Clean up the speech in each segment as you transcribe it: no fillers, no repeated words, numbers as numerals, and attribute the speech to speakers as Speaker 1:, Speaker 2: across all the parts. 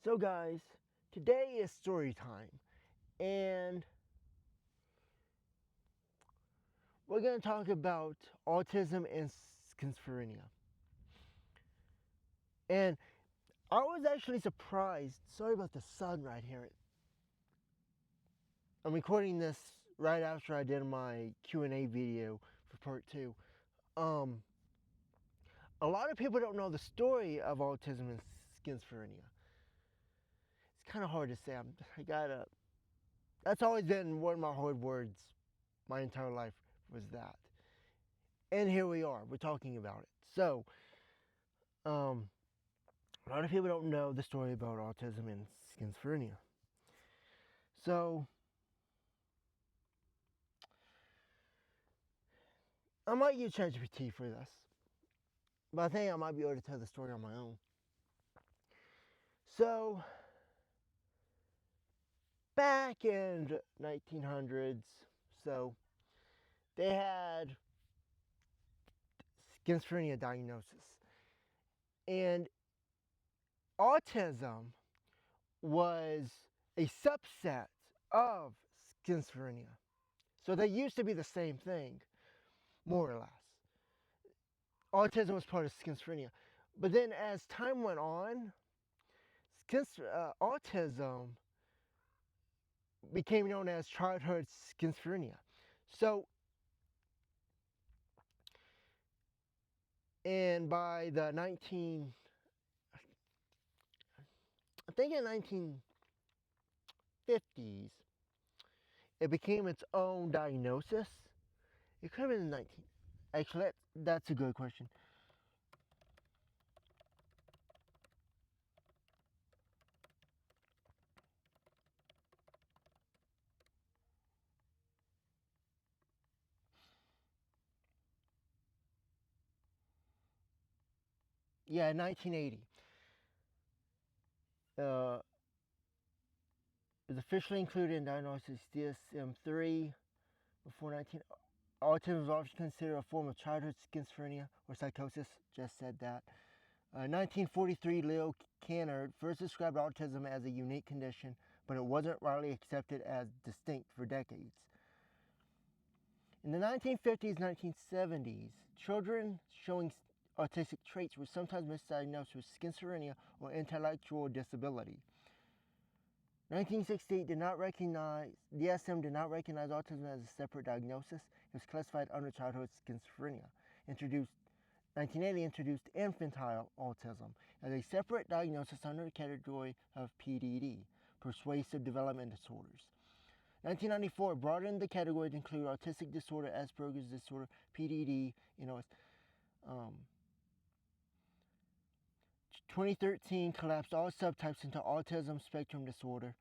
Speaker 1: So guys, today is story time, and we're going to talk about autism and schizophrenia. And I was actually surprised. Sorry about the sun right here. I'm recording this right after I did my Q&A video for part 2. A lot of people don't know the story of autism and schizophrenia. It's kind of hard to say. That's always been one of my hard words my entire life, was that. And here we are, we're talking about it. So, a lot of people don't know the story about autism and schizophrenia. So, I might use ChatGPT for this, but I think I might be able to tell the story on my own. So, back in 1900s, they had schizophrenia diagnosis, and autism was a subset of schizophrenia. So they used to be the same thing, more or less. Autism was part of schizophrenia. But then as time went on, autism became known as childhood schizophrenia. So, and by the I think in 1950s, it became its own diagnosis. It could have been in 19. Actually, that's a good question. Yeah, 1980. It was officially included in diagnosis DSM-3 before 19. Autism is often considered a form of childhood schizophrenia or psychosis. Just said that. 1943, Leo Kanner first described autism as a unique condition, but it wasn't widely accepted as distinct for decades. In the 1950s, 1970s, children showing autistic traits were sometimes misdiagnosed with schizophrenia or intellectual disability. 1968 DSM did not recognize autism as a separate diagnosis. It was classified under childhood schizophrenia. 1980 introduced infantile autism as a separate diagnosis under the category of PDD, pervasive development disorders. 1994 broadened the category to include autistic disorder, Asperger's disorder, PDD, 2013 collapsed all subtypes into autism spectrum disorder.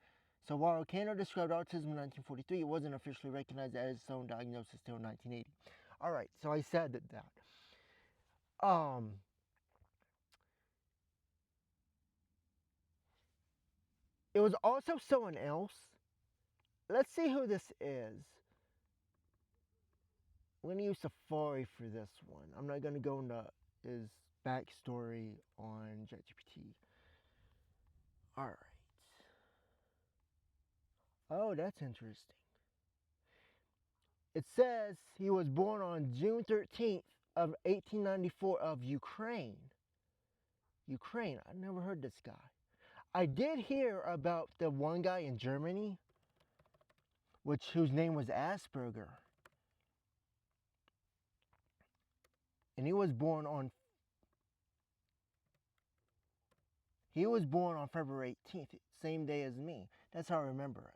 Speaker 1: So while Kanner described autism in 1943, it wasn't officially recognized as its own diagnosis until 1980. All right, so I said that. It was also someone else. Let's see who this is. I'm going to use Safari for this one. I'm not going to go into his backstory on ChatGPT. Alright. Oh, that's interesting. It says he was born on June 13th of 1894 of Ukraine. Ukraine. I never heard this guy. I did hear about the one guy in Germany, whose name was Asperger. And he was born on February 18th, same day as me. That's how I remember it.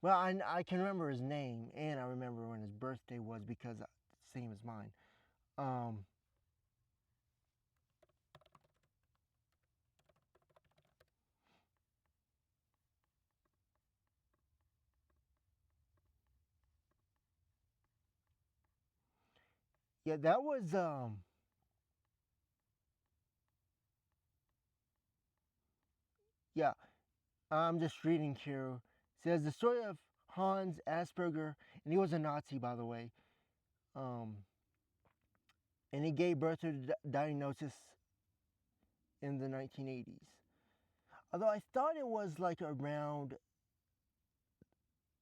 Speaker 1: Well, I can remember his name, and I remember when his birthday was because same as mine. Yeah, that was yeah. I'm just reading here. It says the story of Hans Asperger, and he was a Nazi, by the way. And he gave birth to the diagnosis in the 1980s. Although I thought it was like around,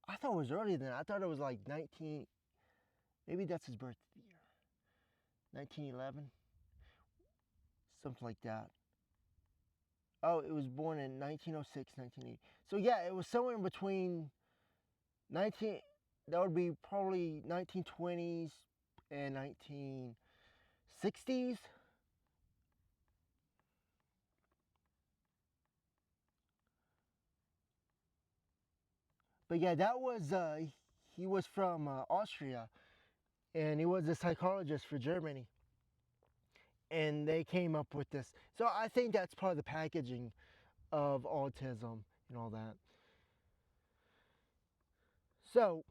Speaker 1: I thought it was earlier than that. I thought it was like 19, maybe that's his birth year, 1911, something like that. Oh, it was born in 1906, 1980. So yeah, it was somewhere in between 19, that would be probably 1920s and 1960s. But yeah, that was, he was from Austria, and he was a psychologist for Germany. And they came up with this. So I think that's part of the packaging of autism and all that. So,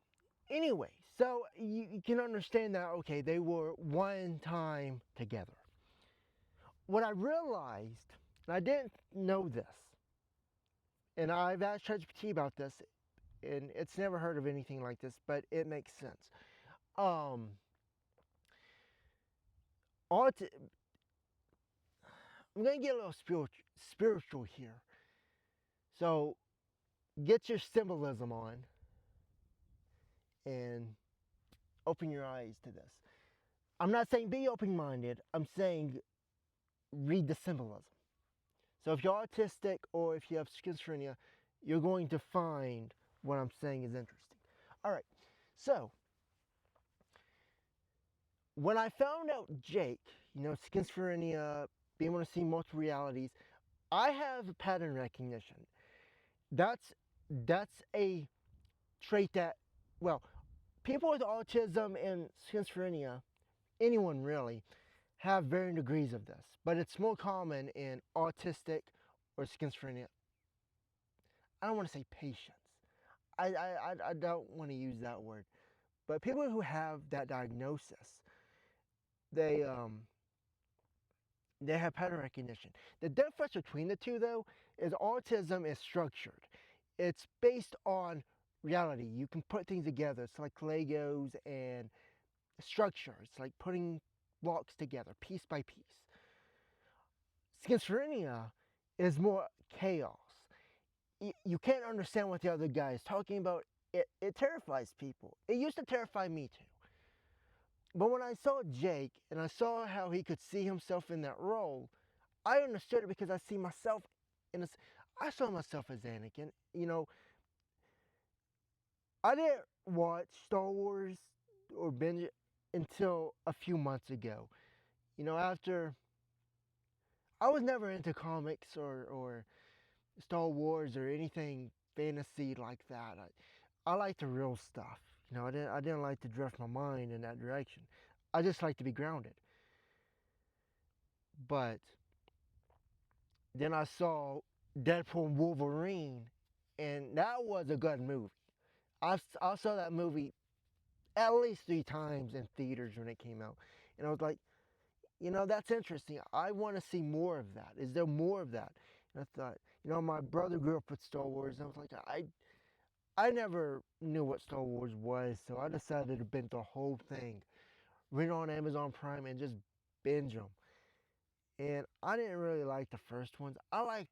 Speaker 1: anyway, so you can understand that, okay, they were one time together. What I realized, and I didn't know this, and I've asked ChatGPT about this, and it's never heard of anything like this, but it makes sense. Um, aut- I'm going to get a little spiritual here. So, get your symbolism on and open your eyes to this. I'm not saying be open minded, I'm saying read the symbolism. So if you're autistic or if you have schizophrenia, you're going to find what I'm saying is interesting. All right, so when I found out Jake, schizophrenia, being able to see multiple realities, I have pattern recognition. That's a trait that, well, people with autism and schizophrenia, anyone really, have varying degrees of this, but it's more common in autistic or schizophrenia. I don't want to say patients. I don't want to use that word, but people who have that diagnosis, they um they have pattern recognition. The difference between the two, though, is autism is structured. It's based on reality. You can put things together. It's like Legos and structure. It's like putting blocks together, piece by piece. Schizophrenia is more chaos. You can't understand what the other guy is talking about. It terrifies people. It used to terrify me too. But when I saw Jake and I saw how he could see himself in that role, I understood it because I see myself in a. I saw myself as Anakin. I didn't watch Star Wars or binge it until a few months ago. After I was never into comics or Star Wars or anything fantasy like that. I like the real stuff. I didn't like to drift my mind in that direction. I just like to be grounded. But then I saw Deadpool and Wolverine, and that was a good movie. I saw that movie at least 3 times in theaters when it came out, and I was like, that's interesting. I want to see more of that. Is there more of that? And I thought, my brother grew up with Star Wars, and I was like, I never knew what Star Wars was, so I decided to binge the whole thing, rent on Amazon Prime, and just binge them. And I didn't really like the first ones. I like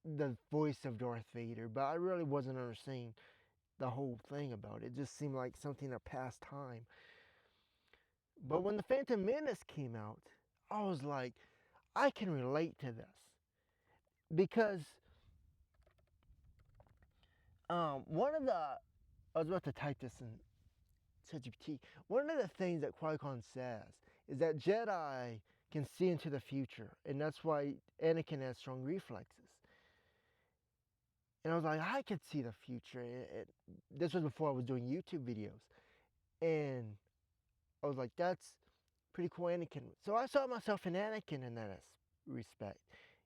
Speaker 1: the voice of Darth Vader, but I really wasn't understanding the whole thing about it. It just seemed like something of past time. But when the Phantom Menace came out, I was like, I can relate to this because one of the I was about to type this in ChatGPT. One of the things that Qui-Gon says is that Jedi can see into the future, and that's why Anakin has strong reflexes. And I was like, I could see the future. This was before I was doing YouTube videos, and I was like, that's pretty cool, Anakin. So I saw myself in Anakin in that respect.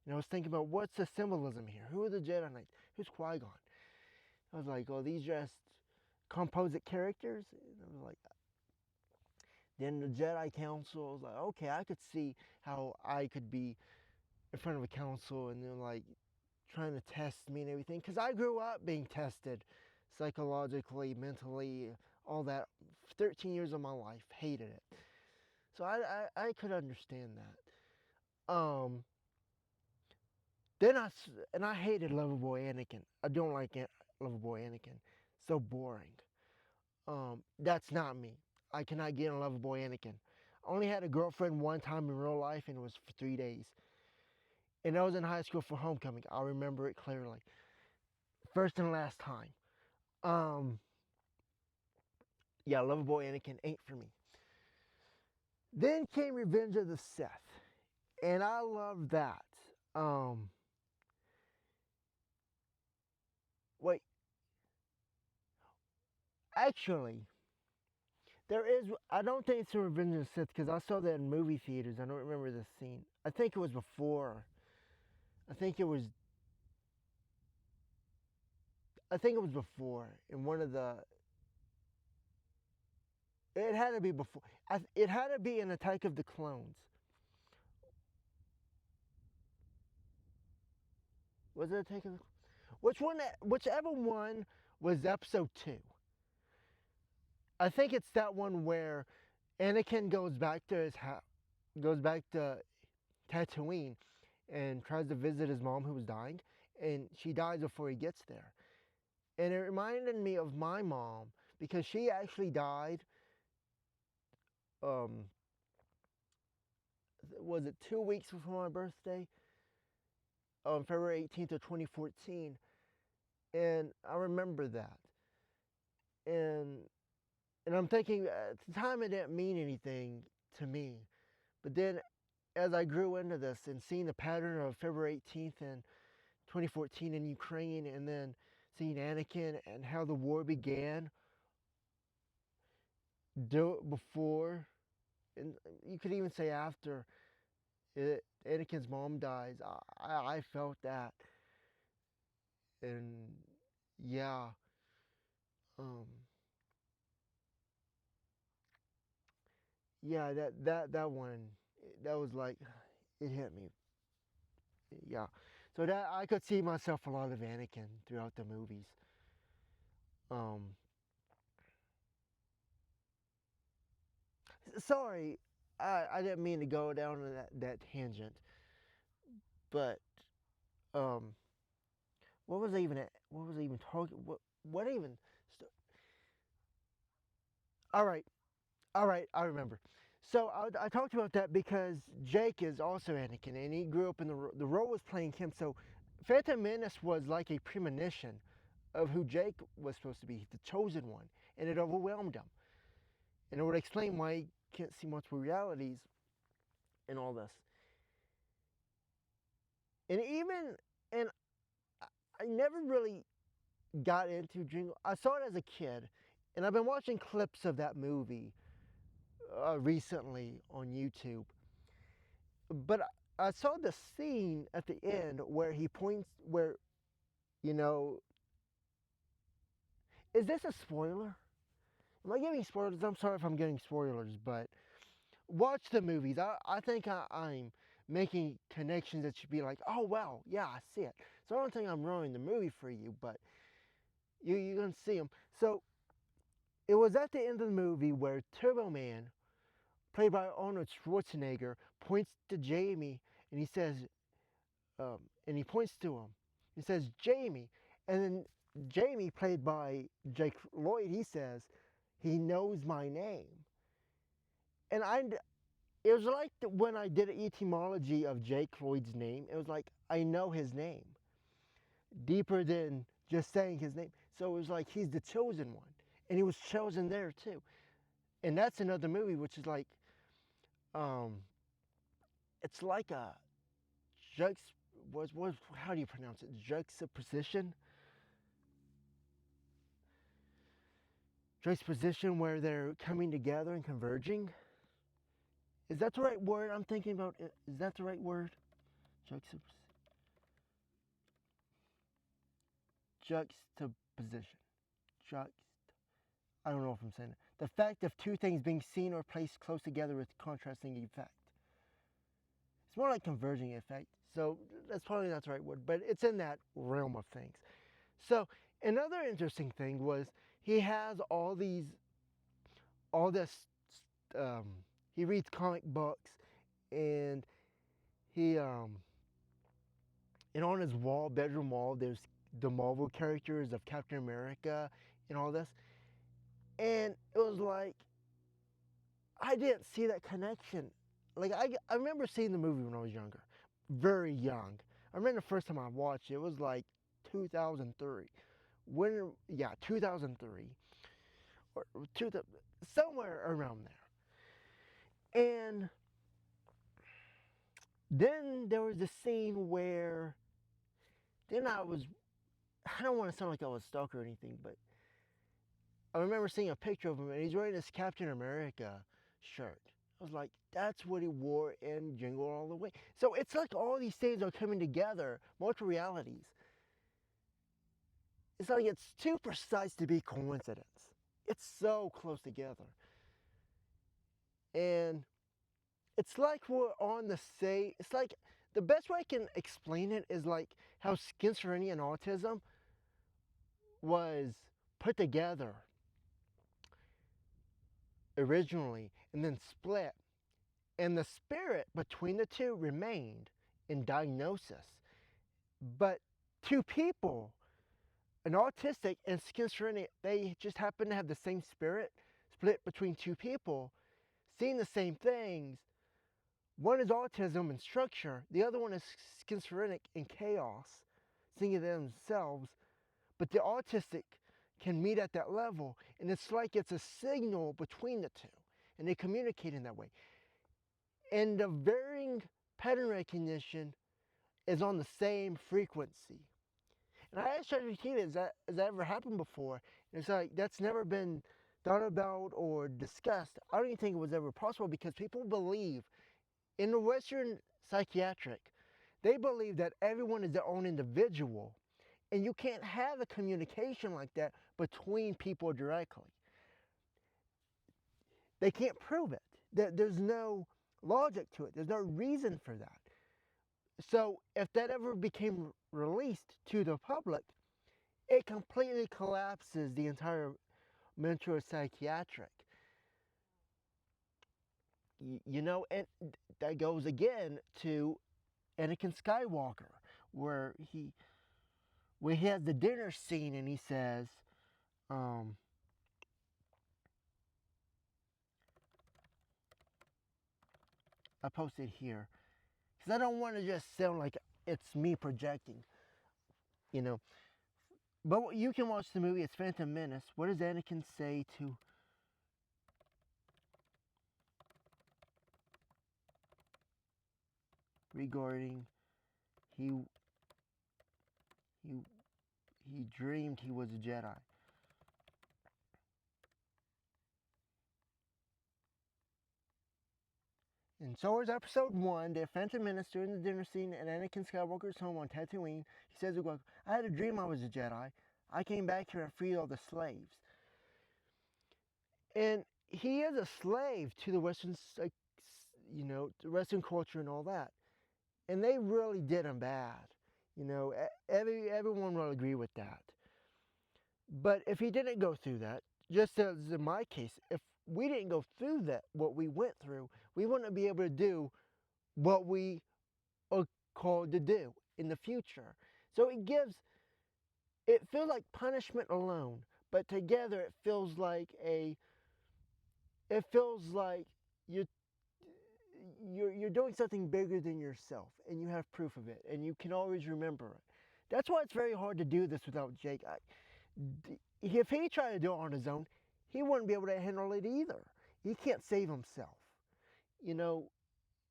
Speaker 1: And I was thinking about what's the symbolism here? Who are the Jedi Knights? Who's Qui-Gon? I was like, oh, these just composite characters? And I was like, then the Jedi Council, I was like, okay, I could see how I could be in front of a council and they're like trying to test me and everything. Because I grew up being tested psychologically, mentally, all that. 13 years of my life, hated it. So I could understand that. And I hated Loverboy Anakin. I don't like Loverboy Anakin. So boring. That's not me. I cannot get in Loverboy Anakin. I only had a girlfriend one time in real life, and it was for 3 days. And I was in high school for homecoming. I remember it clearly. First and last time. Um, yeah, Loverboy Anakin ain't for me. Then came Revenge of the Sith, and I love that. Um, wait, actually, there is. I don't think it's a Revenge of the Sith because I saw that in movie theaters. I don't remember the scene. I think it was before. I think it was. I think it was before in one of the. It had to be before. It had to be an Attack of the Clones. Was it Attack of the? Which one? Whichever one was Episode 2. I think it's that one where Anakin goes back to his goes back to Tatooine and tries to visit his mom who was dying, and she dies before he gets there. And it reminded me of my mom because she actually died. Um, was it 2 weeks before my birthday? February 18th of 2014, and I remember that. And and I'm thinking at the time it didn't mean anything to me, but then as I grew into this and seeing the pattern of February 18th and 2014 in Ukraine, and then seeing Anakin and how the war began before, and you could even say after Anakin's mom dies, I felt that, and yeah, um, yeah, that one, that was like, it hit me, yeah. So that I could see myself a lot of Anakin throughout the movies. Um, Sorry, I didn't mean to go down on that tangent, but um, what was I even what was I even talking? What even? All right, all right, I remember. So I talked about that because Jake is also Anakin, and he grew up in the role was playing him. So Phantom Menace was like a premonition of who Jake was supposed to be, the chosen one, and it overwhelmed him, and it would explain why he can't see multiple realities and all this. And even and I never really got into Jingle. I saw it as a kid, and I've been watching clips of that movie recently on YouTube. But I saw the scene at the end where he points, where, you know, is this a spoiler? Am I giving spoilers? I'm sorry if I'm giving spoilers, but watch the movies. I think I'm making connections that should be like, oh, wow, yeah, I see it. So I don't think I'm ruining the movie for you, but you're going to see them. So it was at the end of the movie where Turbo Man, played by Arnold Schwarzenegger, points to Jamie and he says, and he points to him. He says, Jamie. And then Jamie, played by Jake Lloyd, he says, he knows my name. And it was like when I did an etymology of Jake Lloyd's name, it was like, I know his name deeper than just saying his name. So it was like he's the chosen one. And he was chosen there too. And that's another movie which is like, um, it's like a jux was how do you pronounce it? Juxtaposition? Juxtaposition where they're coming together and converging? Is that the right word I'm thinking about? Is that the right word? Juxtaposition. Juxtaposition. Juxt. I don't know if I'm saying it. The fact of two things being seen or placed close together with contrasting effect. It's more like converging effect. So that's probably not the right word, but it's in that realm of things. So another interesting thing was he has all this. Um, he reads comic books, and he And on his wall, bedroom wall, there's the Marvel characters of Captain America and all this. And it was like, I didn't see that connection. Like, I remember seeing the movie when I was younger, very young. I remember the first time I watched it, it was like 2003. When, yeah, 2003, or somewhere around there. And then there was a scene where, then I don't want to sound like I was a stalker or anything, but I remember seeing a picture of him and he's wearing this Captain America shirt. I was like, that's what he wore in Jingle All the Way. So it's like all these things are coming together, multiple realities. It's like it's too precise to be coincidence. It's so close together. And it's like we're on the same, it's like the best way I can explain it is like how schizophrenia and autism was put together originally and then split. And the spirit between the two remained in diagnosis. But two people, an autistic and schizophrenic, they just happen to have the same spirit split between two people, seeing the same things. One is autism and structure, the other one is schizophrenic and chaos, seeing themselves. But the autistic can meet at that level, and it's like it's a signal between the two, and they communicate in that way. And the varying pattern recognition is on the same frequency. And I asked ChatGPT, has that ever happened before? And it's like, that's never been thought about or discussed. I don't even think it was ever possible because people believe, in the Western psychiatric, they believe that everyone is their own individual. And you can't have a communication like that between people directly. They can't prove it. There's no logic to it. There's no reason for that. So if that ever became released to the public, it completely collapses the entire mental or psychiatric. You know, and that goes again to Anakin Skywalker, where he has the dinner scene and he says, I posted here, because I don't want to just sound like it's me projecting, you know. But you can watch the movie, it's Phantom Menace. What does Anakin say to regarding he dreamed he was a Jedi? In Star Wars Episode 1, the Phantom Menace, during the dinner scene at Anakin Skywalker's home on Tatooine, he says, I had a dream I was a Jedi. I came back here and freed all the slaves. And he is a slave to the Western, the Western culture and all that. And they really did him bad. You know, everyone will agree with that. But if he didn't go through that, just as in my case, if we didn't go through that, what we went through, we wouldn't be able to do what we are called to do in the future. So it feels like punishment alone, but together it feels like you're doing something bigger than yourself, and you have proof of it, and you can always remember it. That's why it's very hard to do this without Jake. If he tried to do it on his own, he wouldn't be able to handle it either. He can't save himself, you know.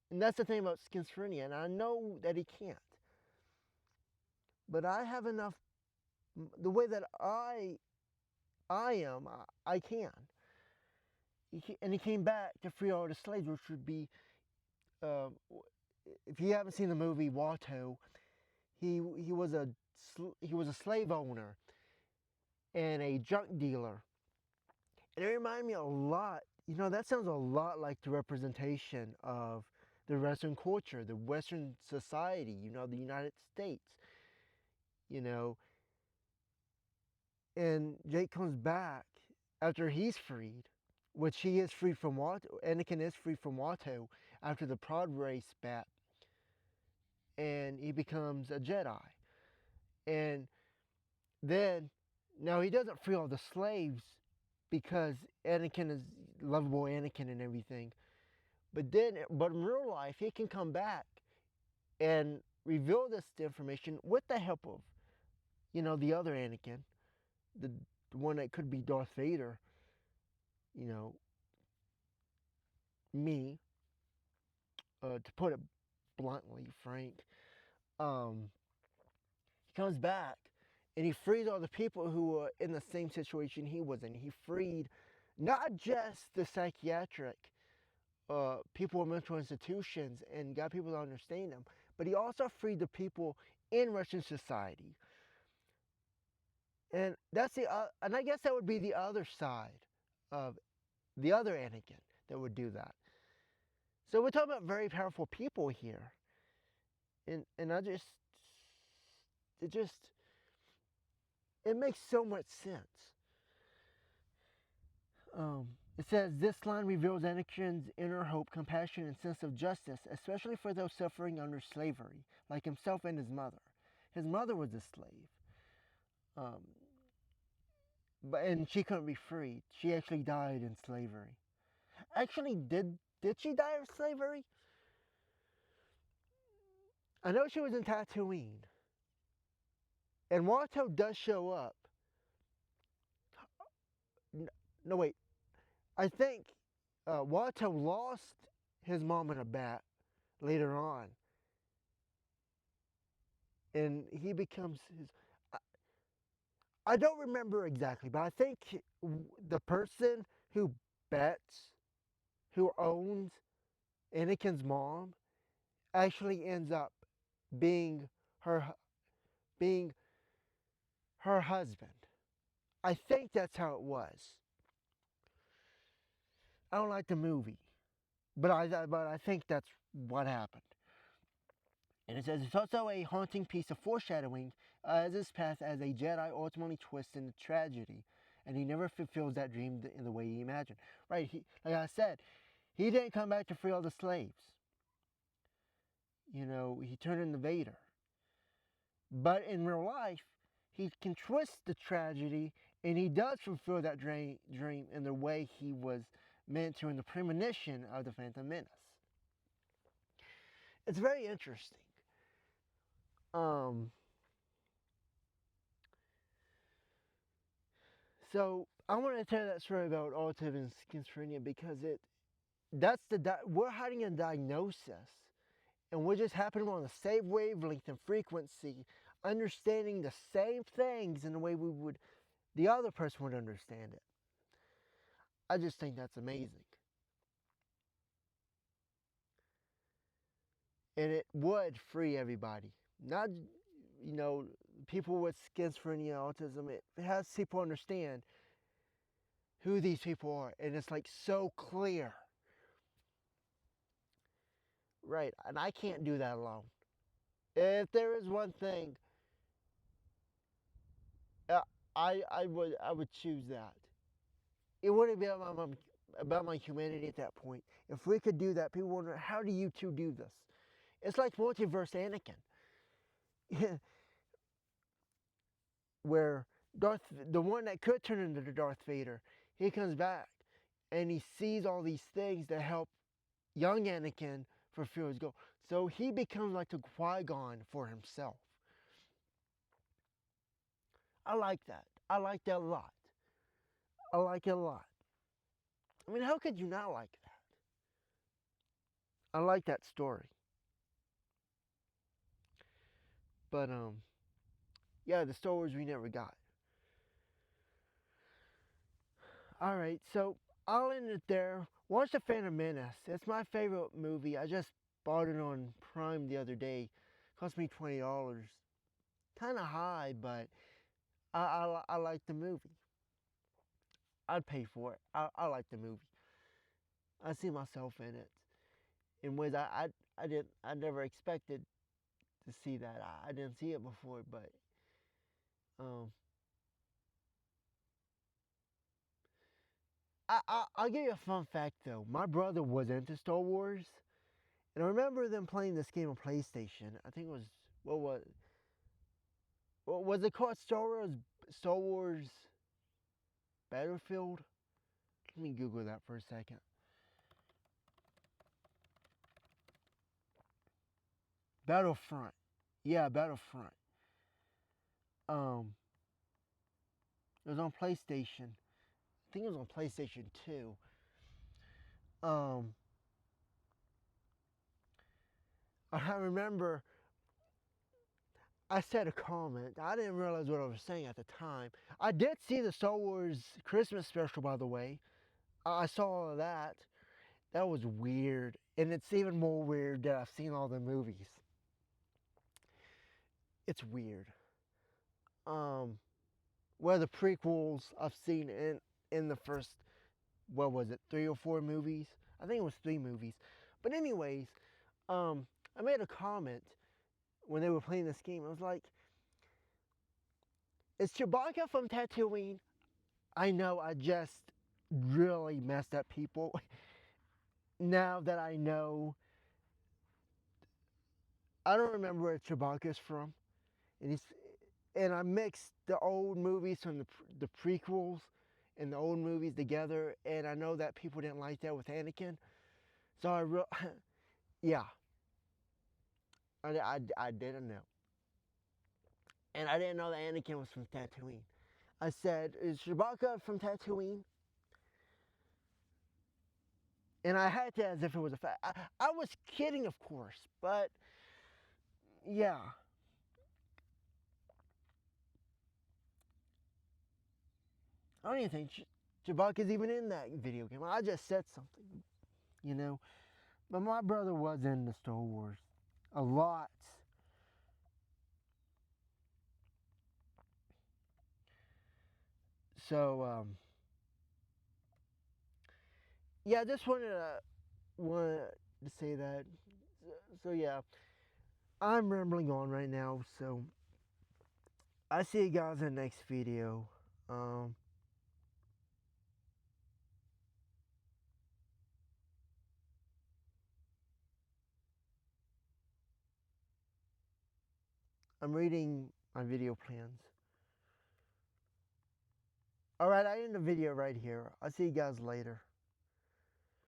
Speaker 1: And that's the thing about schizophrenia, and I know that he can't. But I have enough, the way that I am, I can. And he came back to free all the slaves, which would be, if you haven't seen the movie Watto, he was a slave owner and a junk dealer. And it reminded me a lot, you know, that sounds a lot like the representation of the Western culture, the Western society, you know, the United States, you know. And Jake comes back after he's freed, which he is free from Watto. Anakin is free from Watto after the prod race bat. and he becomes a Jedi. And then, now he doesn't free all the slaves because Anakin is lovable Anakin and everything. But in real life, he can come back and reveal this information with the help of, the other Anakin, the one that could be Darth Vader, you know, me, to put it bluntly, Frank. He comes back and he frees all the people who were in the same situation he was in. He freed not just the psychiatric people in mental institutions and got people to understand them, but he also freed the people in Russian society. And and I guess that would be the other side of the other Anakin that would do that. So we're talking about very powerful people here, and it just it makes so much sense. It says this line reveals Anakin's inner hope, compassion, and sense of justice, especially for those suffering under slavery, like himself and his mother. His mother was a slave, um, and she couldn't be freed. She actually died in slavery. Actually, did she die of slavery? I know she was in Tatooine, and Watto does show up. No, wait. I think Watto lost his mom in a bat later on, and he becomes his. I don't remember exactly, but I think the person who bets, who owns Anakin's mom, actually ends up being her being her husband. I think that's how it was. I don't like the movie, but I think that's what happened. And it says it's also a haunting piece of foreshadowing, as his path as a Jedi ultimately twists into tragedy, and he never fulfills that dream in the way he imagined. Right? Like I said, he didn't come back to free all the slaves. He turned into Vader. But in real life, he can twist the tragedy, and he does fulfill that dream in the way he was meant to in the premonition of the Phantom Menace. It's very interesting. So I want to tell that story about autism and schizophrenia because we're hiding a diagnosis, and we're just happening on the same wavelength and frequency, understanding the same things in the way the other person would understand it. I just think that's amazing. And it would free everybody. Not, people with schizophrenia, autism. It has people understand who these people are. And it's like so clear. Right. And I can't do that alone. If there is one thing, uh, I would choose that. It wouldn't be about my humanity at that point. If we could do that, people wonder, how do you two do this? It's like multiverse Anakin. Where the one that could turn into Darth Vader, he comes back and he sees all these things that help young Anakin fulfill his goal. So he becomes like the Qui-Gon for himself. I like that. I like that a lot. I like it a lot. I mean, how could you not like that? I like that story. But yeah, the Star Wars we never got. All right, so I'll end it there. Watch The Phantom Menace. It's my favorite movie. I just bought it on Prime the other day. Cost me $20. Kind of high, but I like the movie. I'd pay for it. I like the movie. I see myself in it in ways I never expected to see that. I didn't see it before, but um, I'll give you a fun fact though. My brother was into Star Wars, And I remember them playing this game on PlayStation. I think it was, what was it called? Star Wars Battlefield? Let me Google that for a second. Battlefront. Yeah, Battlefront. It was on PlayStation. I think it was on PlayStation 2. I remember I said a comment. I didn't realize what I was saying at the time. I did see the Star Wars Christmas special, by the way. I saw all of that. That was weird. And it's even more weird that I've seen all the movies. It's weird. Well, the prequels I've seen in the first, what was it, 3 or 4 movies? I think it was 3 movies. But anyways, I made a comment when they were playing this game. I was like, is Chewbacca from Tatooine? I know I just really messed up people. Now that I know, I don't remember where Chewbacca's from. And I mixed the old movies from the prequels and the old movies together, and I know that people didn't like that with Anakin. So yeah, I didn't know. And I didn't know that Anakin was from Tatooine. I said, is Chewbacca from Tatooine? And I had to as if it was a fact. I was kidding, of course, but yeah. I don't even think Chewbacca's even in that video game. I just said something, you know. But my brother was into Star Wars a lot. So, yeah, I just wanted to say that. So yeah, I'm rambling on right now. So I see you guys in the next video. Um, I'm reading my video plans. All right, I end the video right here. I'll see you guys later.